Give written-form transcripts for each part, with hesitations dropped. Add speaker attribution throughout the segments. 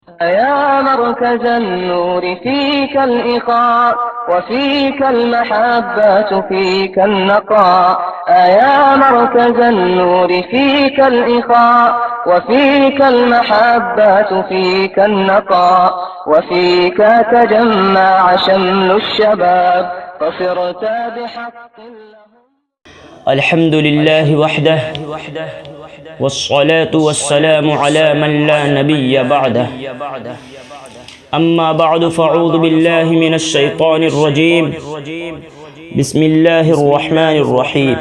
Speaker 1: يا مركز النور فيك الإخاء وفيك المحبات فيك النقاء. يا مركز النور فيك الإخاء وفيك المحبات فيك النقاء. وفيك تجمع شمل الشباب فصرت بحق
Speaker 2: الحمد لله وحده والصلاة والسلام على من لا نبي بعده. أما بعد فأعوذ بالله من الشيطان الرجيم. بسم الله الرحمن الرحيم.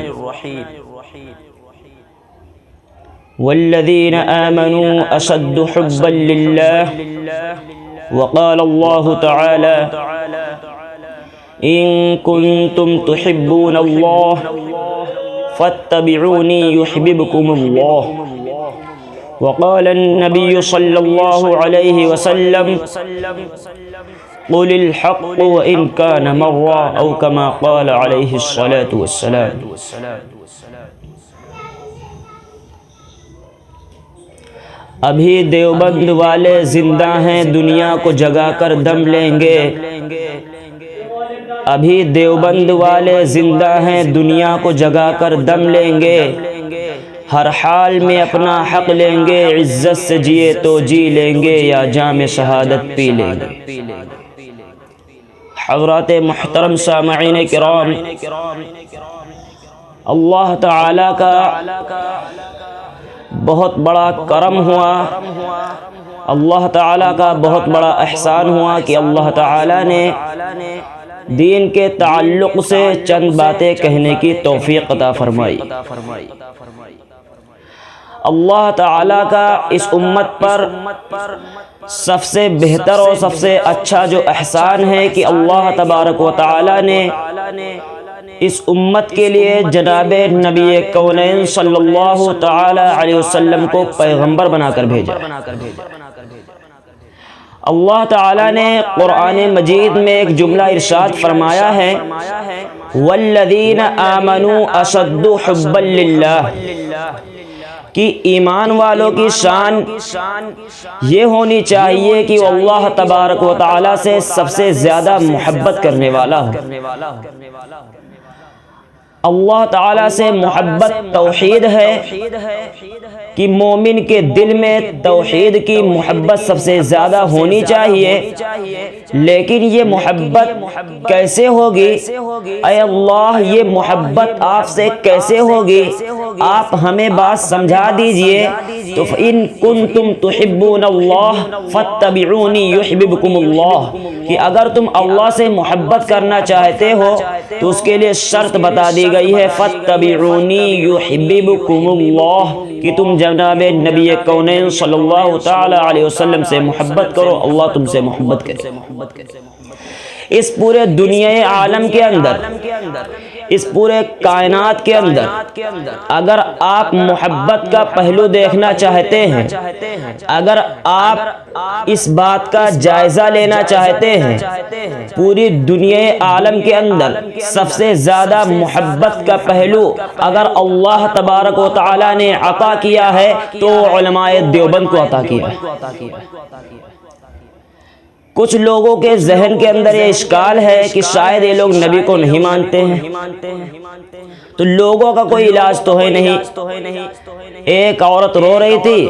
Speaker 2: والذين آمنوا أشد حبا لله. وقال الله تعالى: إن كنتم تحبون الله فاتبعوني يحببكم الله. وقال النبي صلى الله عليه وسلم: قل الحق وإن كان مرا، أو كما قال عليه الصلاة والسلام. ابھی دیوبند والے زندہ ہیں، دنیا کو جگا کر دم لیں گے. ابھی دیوبند والے زندہ ہیں، دنیا کو جگا کر دم لیں گے. ہر حال میں اپنا حق لیں گے، عزت سے جیے تو جی لیں گے یا جام شہادت پی لیں گے. حضرات محترم سامعین کرام، اللہ تعالی کا بہت بڑا کرم ہوا، اللہ تعالی کا بہت بڑا احسان ہوا کہ اللہ تعالی نے دین کے تعلق سے چند باتیں کہنے کی توفیق عطا فرمائی. اللہ تعالیٰ کا اس امت پر سب سے بہتر اور سب سے اچھا جو احسان ہے کہ اللہ تبارک و تعالیٰ نے اس امت کے لیے جناب نبی کونین صلی اللہ تعالی علیہ وسلم کو پیغمبر بنا کر بھیجا. اللہ تعالیٰ نے قرآن مجید میں ایک جملہ ارشاد فرمایا ہے: والذین آمنوا اشد حبا للہ، کہ ایمان والوں کی شان یہ ہونی چاہیے کہ وہ اللہ تبارک و تعالیٰ سے سب سے زیادہ محبت کرنے والا ہو. اللہ تعالیٰ سے محبت توحید ہے کہ مومن کے دل میں توحید کی محبت سب سے زیادہ ہونی چاہیے. لیکن یہ محبت کیسے ہوگی؟ اے اللہ، یہ محبت آپ سے کیسے ہوگی؟ آپ ہمیں بات سمجھا دیجئے. تو ان کنتم تحبون اللہ فاتبعونی یحببکم اللہ، کہ اگر تم اللہ سے محبت کرنا چاہتے ہو تو اس کے لیے شرط بتا دی گئی ہے: فاتبعونی یحببکم اللہ، کہ تم جناب نبی کونین صلی اللہ تعالی علیہ وسلم سے محبت کرو، اللہ تم سے محبت کرے. اس پورے دنیا عالم کے اندر، اس پورے کائنات کے اندر اگر آپ محبت کا پہلو دیکھنا چاہتے ہیں، اگر آپ اس بات کا جائزہ لینا چاہتے ہیں، پوری دنیا عالم کے اندر سب سے زیادہ محبت کا پہلو اگر اللہ تبارک و تعالی نے عطا کیا ہے تو علماء دیوبند کو عطا کیا ہے. کچھ لوگوں کے ذہن کے اندر یہ اشکال ہے کہ شاید یہ لوگ نبی کو نہیں مانتے ہیں، تو لوگوں کا کوئی علاج تو ہے نہیں. ایک عورت رو رہی تھی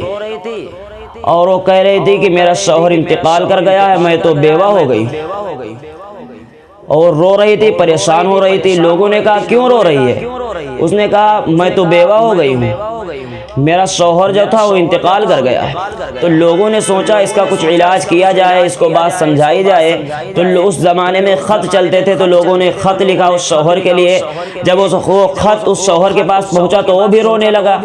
Speaker 2: اور وہ کہہ رہی تھی کہ میرا شوہر انتقال کر گیا ہے، میں تو بیوہ ہو گئی. اور رو رہی تھی، پریشان ہو رہی تھی. لوگوں نے کہا کیوں رو رہی ہے؟ اس نے کہا میں تو بیوہ ہو گئی ہوں، میرا شوہر جو تھا وہ انتقال کر گیا ہے. تو لوگوں نے سوچا اس کا کچھ علاج کیا جائے، اس کو بات سمجھائی جائے. تو اس زمانے میں خط چلتے تھے، تو لوگوں نے خط لکھا اس شوہر کے لیے. جب وہ خط اس شوہر کے پاس پہنچا تو وہ بھی رونے لگا.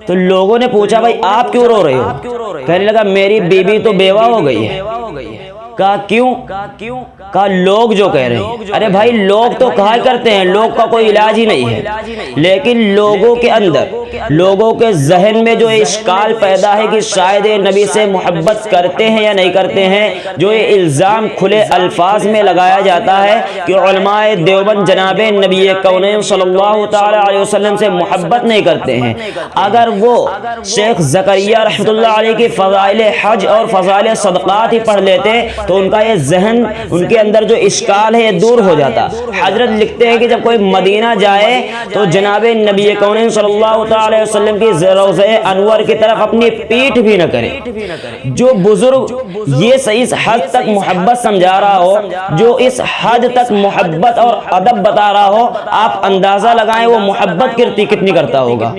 Speaker 2: تو لوگوں نے پوچھا بھائی آپ کیوں رو رہے ہو؟ کہنے لگا میری بیوی تو بیوہ ہو گئی ہے. کہا کیوں؟ کہا لوگ جو کہہ رہے ہیں. ارے بھائی لوگ تو کہا کرتے ہیں، لوگ کا کوئی علاج ہی نہیں ہے. لیکن لوگوں کے اندر لوگوں کے ذہن میں جو اشکال پیدا ہے کہ شاید نبی سے محبت کرتے ہیں یا نہیں کرتے ہیں، جو یہ الزام کھلے الفاظ میں لگایا جاتا ہے کہ علماء دیوبند جناب نبی کونین صلی اللہ تعالی علیہ وسلم سے محبت نہیں کرتے ہیں، اگر وہ شیخ زکریا رحمۃ اللہ علیہ کی فضائل حج اور فضائل صدقات ہی پڑھ لیتے تو ان کا یہ ذہن، ان کے اندر جو اشکال ہے یہ دور ہو جاتا۔ حضرت لکھتے ہیں کہ جب کوئی مدینہ جائے تو جناب نبی کونین صلی اللہ تعالی علیہ وسلم کی روضہ انور کی طرف اپنی پیٹھ بھی نہ کرے۔ جو بزرگ یہ صحیح حد تک محبت سمجھا رہا ہو، جو اس حد تک محبت اور ادب بتا رہا ہو، آپ اندازہ لگائیں وہ محبت کتنی کرتا ہوگا۔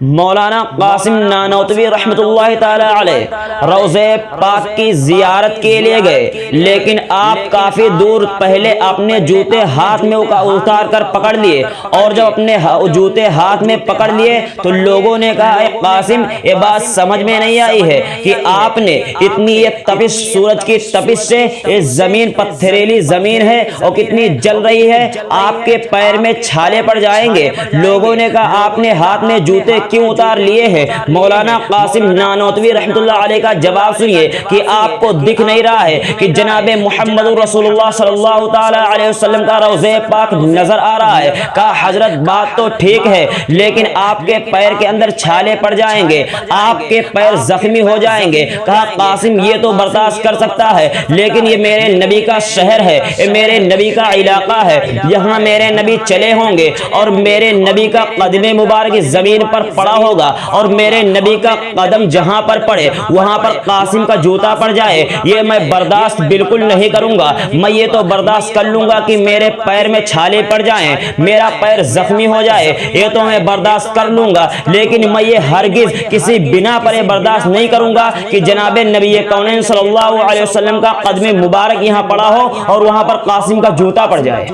Speaker 2: مولانا قاسم نانوتوی رحمت اللہ تعالی علیہ روضہ پاک کی زیارت کے لیے گئے، لیکن آپ کافی دور پہلے اپنے جوتے ہاتھ میں اتار کر پکڑ لیے، اور جب اپنے جوتے ہاتھ میں پکڑ لیے تو لوگوں نے کہا اے قاسم، یہ بات سمجھ میں نہیں آئی ہے کہ آپ نے اتنی یہ تپش، سورج کی تپش سے یہ زمین پتھریلی زمین ہے اور کتنی جل رہی ہے، آپ کے پیر میں چھالے پڑ جائیں گے۔ لوگوں نے کہا آپ نے ہاتھ میں جوتے کیوں اتار لیے ہیں؟ مولانا قاسم نانوتوی رحمت اللہ علیہ کا جواب سنیے کہ آپ کو دکھ نہیں رہا ہے کہ جناب محمد رسول اللہ صلی اللہ تعالی علیہ وسلم کا روضہ پاک نظر آ رہا ہے؟ کہا حضرت بات تو ٹھیک ہے، لیکن آپ کے پیر کے اندر چھالے پڑ جائیں گے، آپ کے پیر زخمی ہو جائیں گے۔ کہا قاسم یہ تو برداشت کر سکتا ہے، لیکن یہ میرے نبی کا شہر ہے، یہ میرے نبی کا علاقہ ہے، یہاں میرے نبی چلے ہوں گے اور میرے نبی کا قدم مبارک زمین پر پڑا ہوگا، اور میرے نبی کا قدم جہاں پر پڑے وہاں پر قاسم کا جوتا پڑ جائے، یہ میں برداشت بالکل نہیں کروں گا۔ میں یہ تو برداشت کر لوں گا کہ میرے پیر میں چھالے پڑ جائیں، میرا پیر زخمی ہو جائے، یہ تو میں برداشت کر لوں گا، لیکن میں یہ ہرگز کسی بنا پر برداشت نہیں کروں گا کہ جناب نبی کونین صلی اللہ علیہ وسلم کا قدم مبارک یہاں پڑا ہو اور وہاں پر قاسم کا جوتا پڑ جائے۔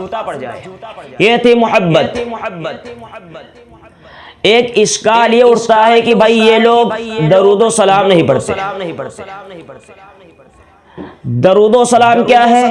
Speaker 2: یہ تھی محبت۔ ایک اشکال یہ اٹھتا ہے کہ بھائی یہ لوگ درود و سلام نہیں پڑھتے۔ درود و سلام کیا ہے؟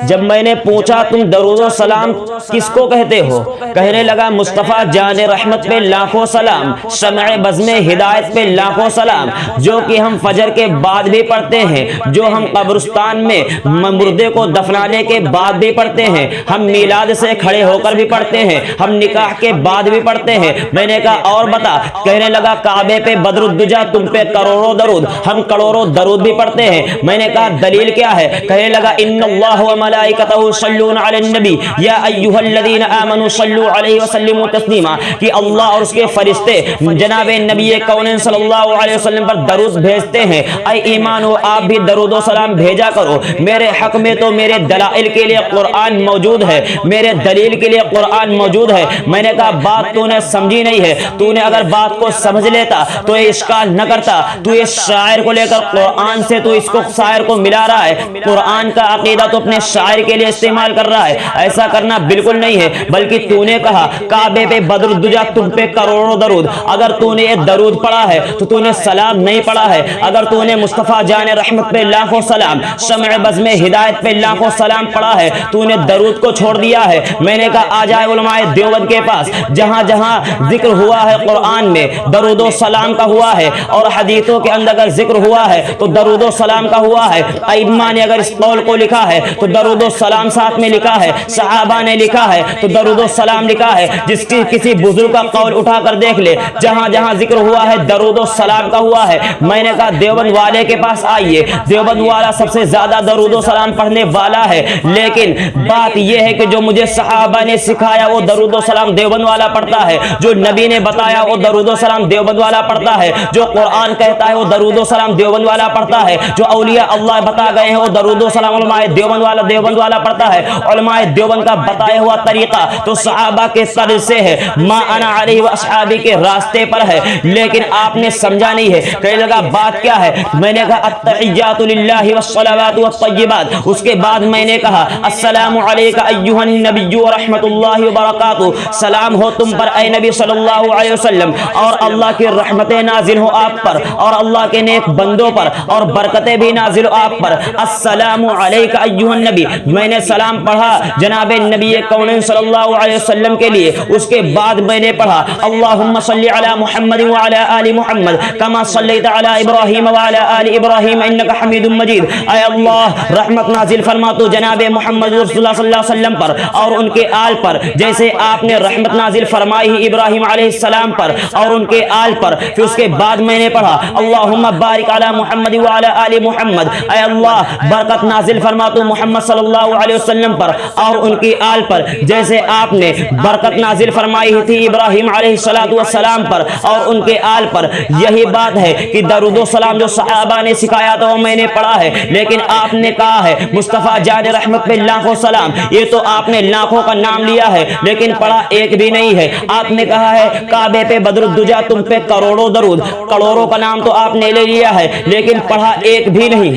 Speaker 2: جب میں نے پوچھا تم درود و سلام کس کو کہتے ہو، کہنے لگا مصطفیٰ جان رحمت پہ لاکھوں سلام، شمع بزم ہدایت پہ لاکھوں سلام، جو کہ ہم فجر کے بعد بھی پڑھتے ہیں، جو ہم قبرستان میں مردے کو دفنانے کے بعد بھی پڑھتے ہیں، ہم میلاد سے کھڑے ہو کر بھی پڑھتے ہیں، ہم نکاح کے بعد بھی پڑھتے ہیں۔ میں نے کہا اور بتا، کہنے لگا کعبے پہ بدر الدجا تم پہ کروڑوں درود، ہم کروڑوں درود بھی پڑھتے ہیں۔ میں نے کہا دلیل کیا ہے؟ کہنے لگا ان اللہ و ملائکتہ یصلون علی النبی یا ایھا الذین آمنوا صلوا علیہ وسلموا تسلیما، کہ اللہ اور اس کے فرشتے جناب نبی کونین صلی اللہ علیہ وسلم پر درود بھیجتے ہیں۔ اے ایمان ہو آپ بھی درود و سلام بھیجا کرو۔ میرے حق میں تو میرے دلائل کے لیے قرآن موجود ہے، میرے دلیل کے لیے قرآن موجود ہے۔ میں نے کہا بات تو نے سمجھی نہیں ہے، تو نے اگر بات کو سمجھ لیتا تو یہ اشکال نہ کرتا۔ تو اس شاعر کو لے کر قرآن سے تو اس کو شاعر کو ملا رہا ہے، قرآن کا عقیدہ تو اپنے شاعر کے لیے استعمال کر رہا ہے، ایسا کرنا بالکل نہیں ہے۔ بلکہ تو نے کہا کعبے پہ بدر الدجا تم پہ کروڑوں درود، اگر تو نے یہ درود پڑھا ہے تو تو نے سلام نہیں پڑھا ہے۔ اگر تو نے مصطفیٰ جان رحمت پہ لاکھوں سلام، شمع بزم ہدایت پہ لاکھوں سلام پڑھا ہے، تو نے درود کو چھوڑ دیا ہے۔ میں نے کہا آ جائے علماء دیوبند کے پاس، جہاں جہاں ذکر ہوا ہے قرآن میں درود و سلام کا ہوا ہے، اور حدیثوں کے اندر اگر ذکر ہوا ہے تو درود و سلام کا ہوا ہے۔ ائمہ نے اگر اس قول کو لکھا ہے تو درود و سلام ساتھ میں لکھا ہے، صحابہ نے لکھا ہے تو درود و سلام لکھا ہے۔ جس کی کسی بزرگ کا قول اٹھا کر دیکھ لے، جہاں جہاں ذکر ہوا ہے درود و سلام کا ہوا ہے۔ میں نے کہا دیوبند والے کے پاس آئیے، دیوبند والا سب سے زیادہ درود و سلام پڑھنے والا ہے، لیکن بات یہ ہے کہ جو مجھے صحابہ نے سکھایا وہ درود و سلام دیوبند والا پڑھتا ہے، جو نبی نے بتایا وہ درود و سلام دیوبند والا پڑھتا ہے، جو قرآن کہتا ہے وہ درود و سلام دیوبند والا پڑھتا ہے، جو اولیاء اللہ بتا گئے ہیں وہ درود و سلام علماء دیوبند والا پڑھتا ہے۔ علماء دیوبند کا بتایا ہوا طریقہ تو صحابہ کے طرز سے ہے، ما انا علیہ و اصحابی کے راستے پر ہے، لیکن آپ نے سمجھا نہیں ہے۔ کہنے لگا بات کیا ہے؟ میں نے کہا التحیات للہ والصلوات والطیبات، اس کے بعد میں نے کہا السلام علیک ایھا النبی ورحمۃ اللہ وبرکاتہ، سلام ہو تم پر اے نبی صلی اللہ علیہ وسلم، اور اللہ کی رحمتیں نازل ہو آپ پر اور اللہ کے نیک بندوں پر، اور برکتیں بھی نازل ہو آپ آپ پر السلام علیک ایھا النبی، میں نے سلام پڑھا جناب نبی کون صلی اللہ علیہ وسلم کے لیے، اس کے بعد میں نے پڑھا اللہم صلی علی محمد وعلی آل محمد کما صلیت علی ابراہیم وعلی آل ابراہیم انک حمید مجید، اے اللہ رحمت نازل فرما تو جناب محمد رسول اللہ صلی اللہ علیہ وسلم پر اور ان کے آل پر، جیسے آپ نے رحمت نازل فرمائی ابراہیم علیہ السلام پر اور ان کے آل پر۔ پھر اس کے بعد میں نے پڑھا اللہم بارک علی محمد وعلی آل محمد، اے اللہ برکت نازل فرما تو محمد صلی اللہ علیہ وسلم پر اور ان کی آل پر، جیسے آپ نے برکت نازل فرمائی تھی ابراہیم علیہ السلام پر اور ان کے آل پر۔ یہی بات ہے کہ درود و سلام جو صحابہ نے سکھایا تو میں نے پڑھا ہے، لیکن آپ نے کہا ہے مصطفیٰ جان رحمت پہ لاکھوں سلام، یہ تو آپ نے لاکھوں کا نام لیا ہے لیکن پڑھا ایک بھی نہیں ہے۔ آپ نے کہا ہے کعبے پہ بدر الدجا تم پہ کروڑوں درود، کروڑوں کا نام تو آپ نے لے لیا ہے لیکن پڑھا ایک بھی نہیں۔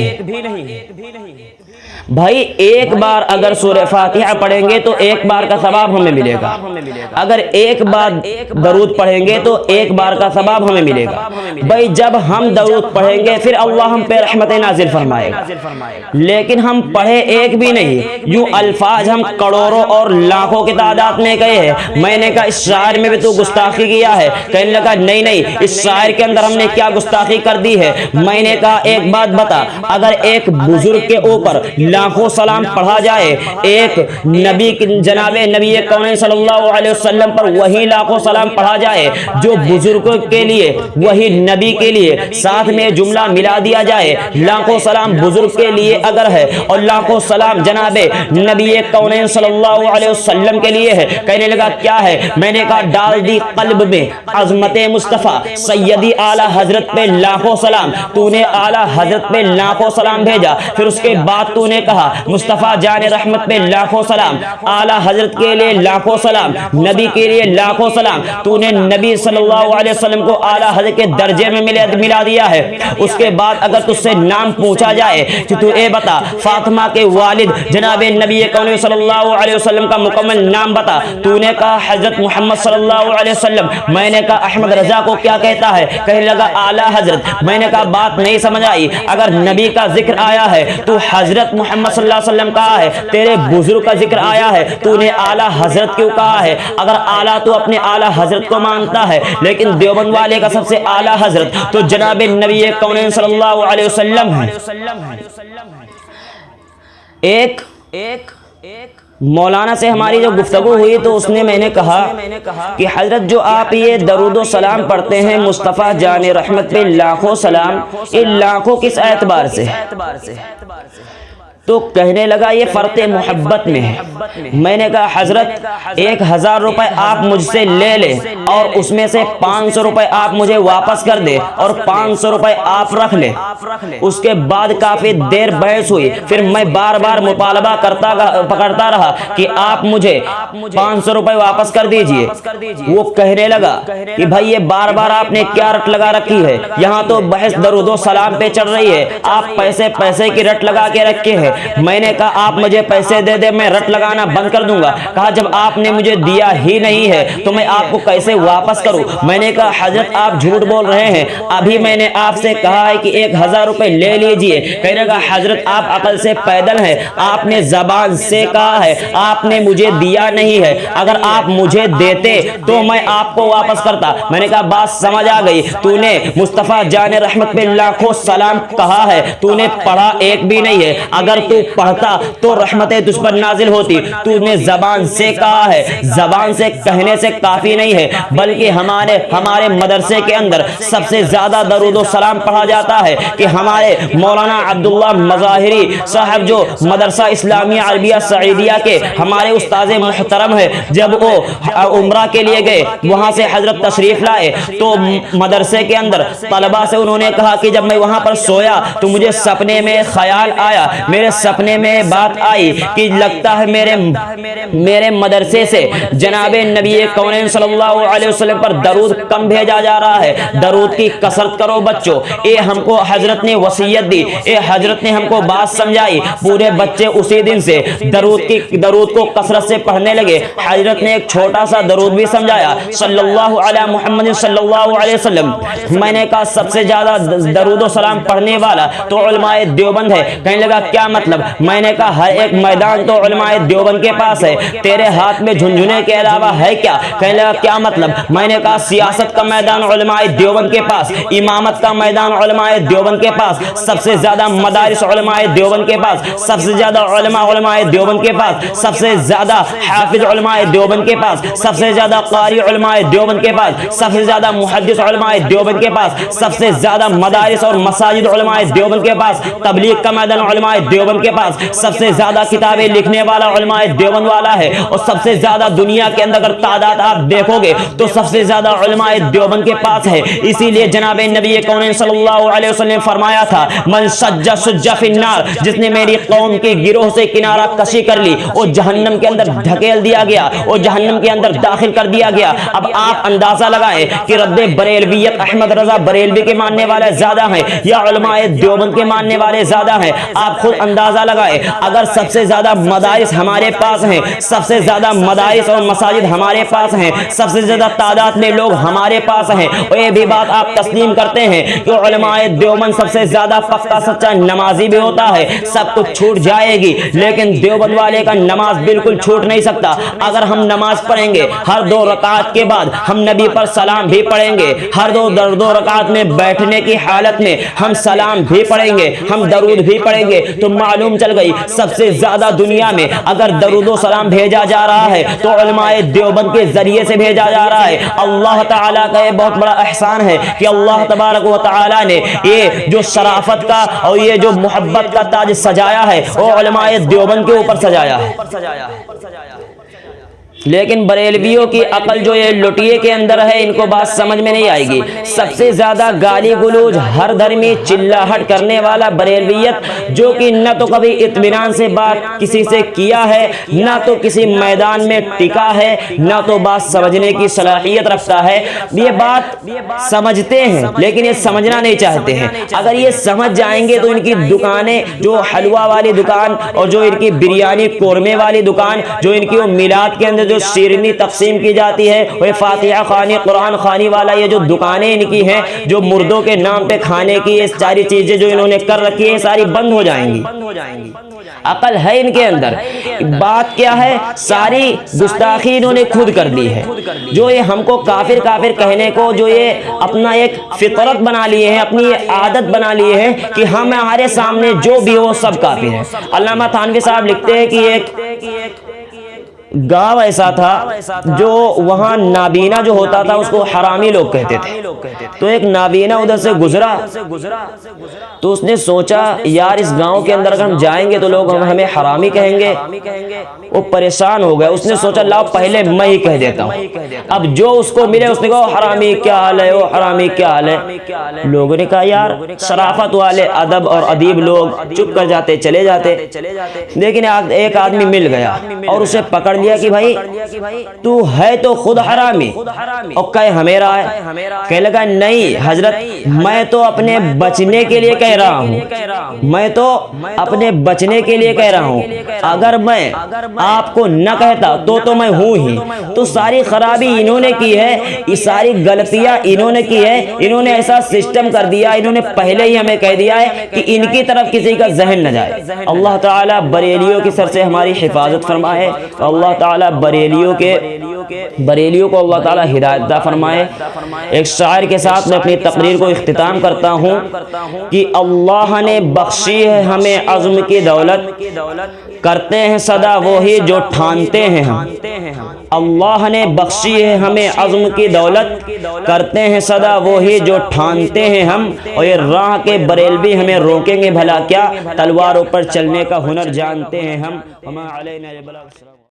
Speaker 2: بھائی ایک بار اگر سورہ فاتحہ پڑھیں گے تو ایک بار کا ثواب ہمیں ملے گا، اگر ایک بار درود پڑھیں گے تو ایک بار کا ثواب ہمیں ملے گا۔ بھائی جب ہم درود پڑھیں گے پھر اللہ ہم پہ رحمت نازل فرمائے گا، لیکن ہم پڑھے ایک بھی نہیں، یوں الفاظ ہم کروڑوں اور لاکھوں کی تعداد میں کہے ہیں۔ میں نے کہا اس شاعر میں بھی تو گستاخی کیا ہے، کہنے لگا نہیں اس شاعر کے اندر ہم نے کیا گستاخی کر دی ہے۔ میں نے کہا ایک بات بتا، اگر ایک بزرگ کے اوپر لاکھوں سلام پڑھا جائے، ایک نبی جناب نبی کون صلی اللہ علیہ وسلم پر وہی لاکھوں سلام پڑھا جائے جو بزرگوں کے لیے وہی نبی کے لیے، ساتھ میں جملہ ملا دیا جائے لاکھوں سلام بزرگ کے لیے اگر ہے اور لاکھوں سلام جناب نبی کون صلی اللہ علیہ وسلم کے لیے ہے، کہنے لگا کیا ہے؟ میں نے کہا ڈال دی قلب میں عظمت مصطفیٰ سیدی اعلی حضرت پہ لاکھوں سلام، تو نے اعلی حضرت پہ لاکھوں سلام بھیجا، پھر اس کے بعد تو نے کہا مصطفیٰ جان رحمت پہ لاکھوں سلام، اعلی حضرت کے لیے لاکھوں سلام، نبی کے لیے لاکھوں سلام، تو نے نبی صلی اللہ علیہ وسلم کو اعلی حضرت کے درجے میں ملا دیا ہے۔ اس کے بعد اگر تجھ سے نام پوچھا جائے کہ تو اے بتا فاطمہ کے والد جناب نبی کون صلی اللہ علیہ وسلم کا مکمل نام بتا، تو نے کہا حضرت محمد صلی اللہ علیہ وسلم۔ میں نے کہا احمد رضا کو کیا کہتا ہے؟ کہنے لگا اعلی حضرت۔ میں نے کہا بات نہیں سمجھ آئی، اگر نبی کا ذکر آیا ہے تو حضرت محمد صلی اللہ علیہ وسلم کہا ہے، تیرے بزرگ کا ذکر آیا ہے تو نے اعلی حضرت کیوں کہا ہے؟ اگر اعلی تو اپنے اعلی حضرت کو مانتا ہے، لیکن دیوبند والے کا سب سے اعلی حضرت تو جناب نبی کون صلی اللہ علیہ وسلم ہے۔ ایک مولانا سے ہماری جو گفتگو ہوئی تو اس نے میں نے کہا کہ حضرت جو آپ یہ درود و سلام پڑھتے ہیں مصطفیٰ جان رحمت پہ لاکھوں سلام، یہ لاکھوں کس اعتبار سے؟ تو کہنے لگا یہ فرط محبت میں ہے۔ میں نے کہا حضرت 1000 روپے آپ مجھ سے لے لیں اور اس میں سے 500 روپے آپ مجھے واپس کر دے اور 500 روپے آپ رکھ لیں۔ اس کے بعد کافی دیر بحث ہوئی، پھر میں بار بار مطالبہ پکڑتا رہا کہ آپ مجھے 500 روپے واپس کر دیجئے۔ وہ کہنے لگا کہ بھائی یہ بار بار آپ نے کیا رٹ لگا رکھی ہے، یہاں تو بحث درود و سلام پہ چل رہی ہے، آپ پیسے کی رٹ لگا کے رکھے ہیں۔ میں نے کہا آپ مجھے پیسے دے دے، میں رٹ لگانا بند کر دوں گا۔ کہا جب آپ نے مجھے دیا ہی نہیں ہے تو میں آپ کو کیسے واپس کروں؟ میں نے کہا حضرت آپ جھوٹ بول رہے ہیں، ابھی میں نے آپ سے کہا ہے کہ 1000 روپے لے لیجئے۔ کہنے لگا حضرت آپ عقل سے پیدل ہیں، آپ نے زبان سے کہا ہے، آپ نے مجھے دیا نہیں ہے، اگر آپ مجھے دیتے تو میں آپ کو واپس کرتا۔ میں نے کہا بات سمجھ آ گئی، تو نے مصطفیٰ جان رحمت پہ لاکھوں سلام کہا ہے، تو نے پڑھا ایک بھی نہیں ہے، اگر تو پڑھتا تو رحمتیں تجھ پر نازل ہوتی، تو نے زبان سے کہا ہے، زبان سے کہنے سے کافی نہیں ہے، بلکہ ہمارے مدرسے کے اندر سب سے زیادہ درود و سلام پڑھا جاتا ہے کہ ہمارے مولانا عبداللہ مظاہری صاحب جو مدرسہ اسلامیہ عربیہ سعیدیہ کے ہمارے استاذ محترم ہے، جب وہ عمرہ کے لیے گئے وہاں سے حضرت تشریف لائے تو مدرسے کے اندر طلبہ سے انہوں نے کہا کہ جب میں وہاں پر سویا تو مجھے سپنے میں خیال آیا، میرے میرے سپنے میں بات آئی کہ لگتا ہے میرے مدرسے سے جناب نبی کونین صلی اللہ علیہ وسلم پر درود کم بھیجا جا رہا ہے، درود کی کثرت کرو بچوں۔ اے ہم کو حضرت نے وصیت دی، اے حضرت نے ہم کو بات سمجھائی، پورے بچے اسی دن سے درود کو کثرت سے پڑھنے لگے۔ حضرت نے ایک چھوٹا سا درود بھی سمجھایا، صلی اللہ علی محمد صلی اللہ علیہ وسلم۔ میں نے کہا سب سے زیادہ درود و سلام پڑھنے والا تو علماء دیوبند ہے۔ کہنے لگا کیا مطلب؟ میں نے کہا ہر ایک میدان تو علماء دیوبند کے پاس ہے، تیرے ہاتھ میں جھنجھنے کے علاوہ ہے کیا؟ کہنے لگا کیا مطلب؟ میں نے کہا سیاست کا میدان علماء دیوبند کے پاس، امامت کا میدان علماء دیوبند کے پاس، سب سے زیادہ مدارس علماء دیوبند کے پاس، سب سے زیادہ علماء دیوبند کے پاس، سب سے زیادہ حافظ علماء دیوبند کے پاس، سب سے زیادہ قاری علماء دیوبند کے پاس، سب سے زیادہ محدث علماء دیوبند کے پاس، سب سے زیادہ مدارس اور مساجد علماء دیوبند کے پاس، تبلیغ کا میدان علماء دیوبند کے پاس، سب سے زیادہ کتابیں لکھنے والا علماء دیوبند والا ہے، اور سب سے زیادہ دنیا کے اندر اگر تعداد آپ دیکھو گے تو سب سے زیادہ علماء دیوبند کے پاس ہے۔ اسی لیے جناب نبی کونین صلی اللہ علیہ وسلم نے فرمایا تھا من سج سج فی النار، جس نے میری قوم کے گروہ سے کنارہ کشی کر لی وہ جہنم کے اندر دھکیل دیا گیا، وہ جہنم کے اندر داخل کر دیا گیا۔ اب آپ اندازہ لگائیں کہ رد بریلویت احمد رضا بریلوی کے ماننے والے زیادہ ہیں یا علماء دیوبند کے ماننے والے زیادہ ہیں؟ آپ خود اندازہ لگائیں۔ اگر سب سے زیادہ مدارس ہمارے پاس ہیں، سب سے زیادہ مدارس اور مساجد ہمارے پاس ہیں، سب سے زیادہ تعداد میں لوگ ہمارے پاس ہیں، اور یہ بھی بات آپ تسلیم کرتے ہیں کہ علماء دیوبند سب سے زیادہ پختہ سچا نمازی بھی ہوتا ہے، سب کچھ چھوٹ جائے گی لیکن دیوبند والے کا نماز بالکل چھوٹ نہیں سکتا۔ اگر ہم نماز پڑھیں گے ہر 2 رکعت کے بعد ہم نبی پر سلام بھی پڑھیں گے، ہر 2 رکعت میں بیٹھنے کی حالت میں ہم سلام بھی پڑھیں گے، ہم درود بھی پڑھیں گے، تو معلوم چل گئی سب سے زیادہ دنیا میں اگر درود و سلام بھیجا جا رہا ہے تو علماء دیوبند کے ذریعے سے بھیجا جا رہا ہے۔ اللہ تعالیٰ کا یہ بہت بڑا احسان ہے کہ اللہ تبارک و تعالیٰ نے یہ جو شرافت کا اور یہ جو محبت کا تاج سجایا ہے وہ علماء دیوبند کے اوپر سجایا ہے۔ لیکن بریلویوں کی عقل جو یہ لٹیے کے اندر ہے ان کو بات سمجھ میں نہیں آئے گی۔ سب سے زیادہ گالی گلوج ہر دھرمی چلاہٹ کرنے والا بریلویت جو کہ نہ تو کبھی اطمینان سے بات کسی سے کیا ہے، نہ تو کسی میدان میں ٹکا ہے، نہ تو بات سمجھنے کی صلاحیت رکھتا ہے۔ یہ بات سمجھتے ہیں لیکن یہ سمجھنا نہیں چاہتے ہیں۔ اگر یہ سمجھ جائیں گے تو ان کی دکانیں جو حلوہ والی دکان اور جو ان کی بریانی قورمے والی دکان، جو ان کی وہ میلاد کے اندر جو شیرنی تقسیم کی جاتی ہے، وہ فاتحہ خوانی قرآن خوانی والا یہ جو دکانیں ان کی ہیں جو مردوں کے نام پہ کھانے کی یہ ساری چیزیں جو انہوں نے کر رکھی ہیں ساری بند ہو جائیں گی۔ عقل ہے ان کے اندر۔ بات کیا ہے؟ ساری گستاخی انہوں نے خود کر دی ہے۔ جو یہ ہم کو کافر کافر کہنے کو جو یہ اپنا ایک فطرت بنا لیے ہیں، اپنی عادت بنا لیے ہیں کہ ہمارے سامنے جو بھی ہو سب کافر ہیں۔ علامہ تھانوی صاحب لکھتے ہیں کہ ایک گاؤں ایسا تھا جو وہاں نابینا جو ہوتا تھا اس کو حرامی لوگ کہتے تھے۔ تو ایک نابینا ادھر سے گزرا تو اس نے سوچا یار اس گاؤں کے اندر اگر ہم جائیں گے تو لوگ ہمیں حرامی کہیں گے۔ وہ پریشان ہو گئے، اس نے سوچا لاؤ پہلے میں ہی کہہ دیتا ہوں۔ اب جو اس کو ملے اس نے کہا حرامی کیا حال ہے، وہ حرامی کیا حال ہے۔ لوگوں نے کہا یار شرافت والے ادب اور ادیب لوگ چپ کر جاتے چلے جاتے، لیکن ایک آدمی مل گیا اور اسے پکڑ لیا کہ بھائی تو ہے تو خود حرامی اور کہے ہمیرا ہے۔ کہنے لگا نہیں حضرت میں تو اپنے بچنے کے لیے کہہ رہا ہوں، میں تو اپنے بچنے کے لیے کہہ رہا ہوں، اگر میں آپ کو نہ کہتا تو میں ہوں ہی۔ تو ساری خرابی انہوں نے کی ہے، یہ ساری غلطیاں انہوں نے کی ہے، انہوں نے ایسا سسٹم کر دیا، انہوں نے پہلے ہی ہمیں کہہ دیا ہے کہ ان کی طرف کسی کا ذہن نہ جائے۔ اللہ تعالیٰ بریلیوں کی سر سے ہماری حفاظت فرمائے، اللہ تعالیٰ بریلیوں کو اللہ تعالیٰ ہدایت عطا فرمائے۔ ایک شاعر کے ساتھ میں اپنی تقریر کو اختتام کرتا ہوں کہ اللہ نے بخشی ہے ہمیں عزم کی دولت، کرتے ہیں صدا وہی جو ٹھانتے ہیں ہم۔ اللہ نے بخشی ہے ہمیں عزم کی دولت، کرتے ہیں صدا وہی جو ٹھانتے ہیں ہم، اور یہ راہ کے بریلوی ہمیں روکیں گے بھلا کیا، تلواروں پر چلنے کا ہنر جانتے ہیں ہم۔